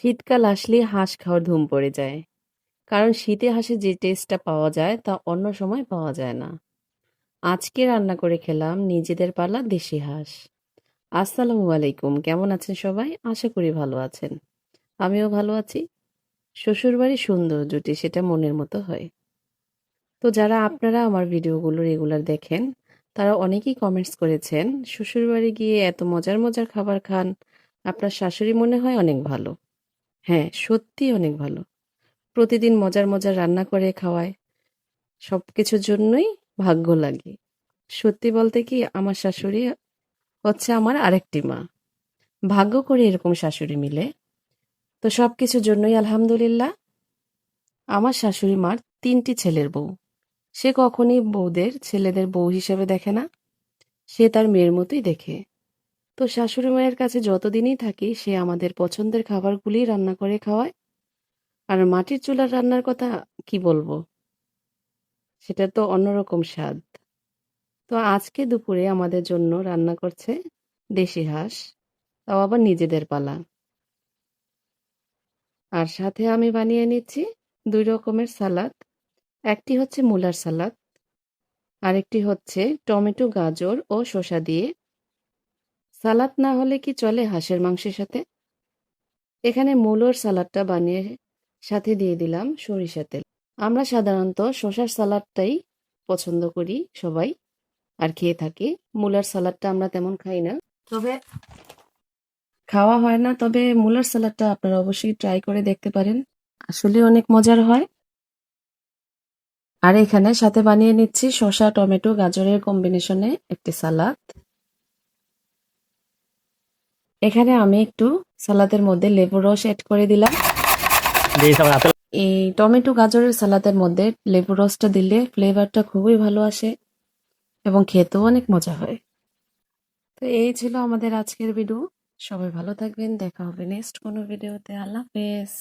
শীতকাল আসলেই হাঁস খাওয়ার ধুম পড়ে যায়। কারণ শীতে হাঁসে যে টেস্টটা পাওয়া যায় তা অন্য সময় পাওয়া যায় না। আজকে রান্না করে খেলাম নিজেদের পালা দেশি হাঁস। আসসালামু আলাইকুম, কেমন আছেন সবাই? আশা করি ভালো আছেন। আমিও ভালো আছি। শ্বশুরবাড়ি সুন্দর জুটি সেটা মনের মতো হয়। তো যারা আপনারা আমার ভিডিওগুলো রেগুলার দেখেন তারা অনেকেই কমেন্টস করেছেন শ্বশুরবাড়ি গিয়ে এত মজার মজার খাবার খান, আপনার শাশুড়ি মনে হয় অনেক ভালো। হ্যাঁ, সত্যিই অনেক ভালো। প্রতিদিন মজার মজার রান্না করে খাওয়ায়। সবকিছুর জন্যই ভাগ্য লাগে। সত্যি বলতে কি আমার শাশুড়ি হচ্ছে আমার আরেকটি মা। ভাগ্য করে এরকম শাশুড়ি মিলে। তো সবকিছুর জন্যই আলহামদুলিল্লাহ। আমার শাশুড়ি মার ৩টি ছেলের বউ। সে কখনই বউদের ছেলেদের বউ হিসেবে দেখে না। সে তার মেয়ের মতোই দেখে। তো শাশুড়ি মায়ের কাছে যতদিনই থাকি সে আমাদের পছন্দের খাবারগুলিই রান্না করে খাওয়ায়। আর মাটির চুলার রান্নার কথা কি বলবো? সেটা তো অন্যরকম স্বাদ। তো আজকে দুপুরে আমাদের জন্য রান্না করছে দেশি হাঁস, তাও আবার নিজেদের পালা। আর সাথে আমি বানিয়ে নিচ্ছি ২ রকমের সালাদ। একটি হচ্ছে মূলার সালাদ, আরেকটি হচ্ছে টমেটো, গাজর ও শসা দিয়ে। সালাদ না হলে কি চলে হাঁসের মাংসের সাথে? এখানে মূলোর সালাদটা বানিয়ে সাথে দিয়ে দিলাম সরিষার তেল। আমরা সাধারণত শসার সালাদটাই পছন্দ করি সবাই আর খেয়ে থাকি। মূলার সালাদটা আমরা তেমন খাই না। তবে খাওয়া হয় না, তবে মূলার সালাদটা আপনারা অবশ্যই ট্রাই করে দেখতে পারেন। আসলে অনেক মজার হয়। আর এখানে সাথে বানিয়ে নিচ্ছি শসা, টমেটো, গাজরের কম্বিনেশনে একটি সালাদ। এখানে আমি একটু সালাদের মধ্যে লেবুর রস এড করে দিলাম। এই টমেটো গাজরের সালাদের মধ্যে লেবুর রসটা দিলে ফ্লেভারটা খুবই ভালো আসে এবং খেতেও অনেক মজা হয়। তো এই ছিল আমাদের আজকের ভিডিও। সবাই ভালো থাকবেন, দেখা হবে নেক্সট কোনো ভিডিওতে। আল্লাহ হাফেজ।